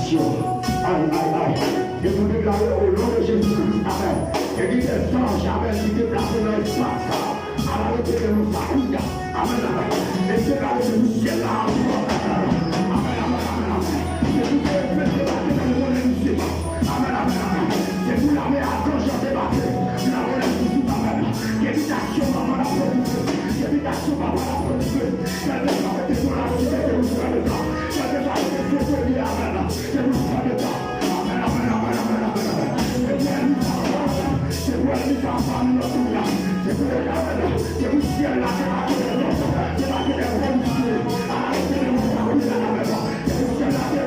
bénédiction. Aïe, aïe, aïe. Et nous déclarons au nom de Jésus. Amen. Et dit des anges, amen, qui déplacent dans l'espace. À la hauteur de nos familles. Amen, amen. Et c'est là que nous ciel là. Amen, amen, amen, amen. C'est vous qui faites débattre dans le monde de nous. Amen, amen, amen. C'est vous l'armée à gauche à débattre. La relève de tout, amen. L'évitation, maman, la production. L'évitation, maman, la production. Quelle est la réalité sur la cité que vous serez le temps. Quelle est la réalité sur le bien, amen. Que vous serez le temps. Amen, amen, amen, amen, amen. Et bien, nous avons, c'est pour les enfants, nous sommes là. C'est pour les gamins, c'est pour le ciel là, c'est pas que les autres, c'est pas que les religieux. Arrêtez de nous faire oublier la maison. C'est pour le ciel là, c'est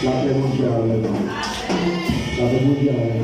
La paix mondiale. La paix mondiale.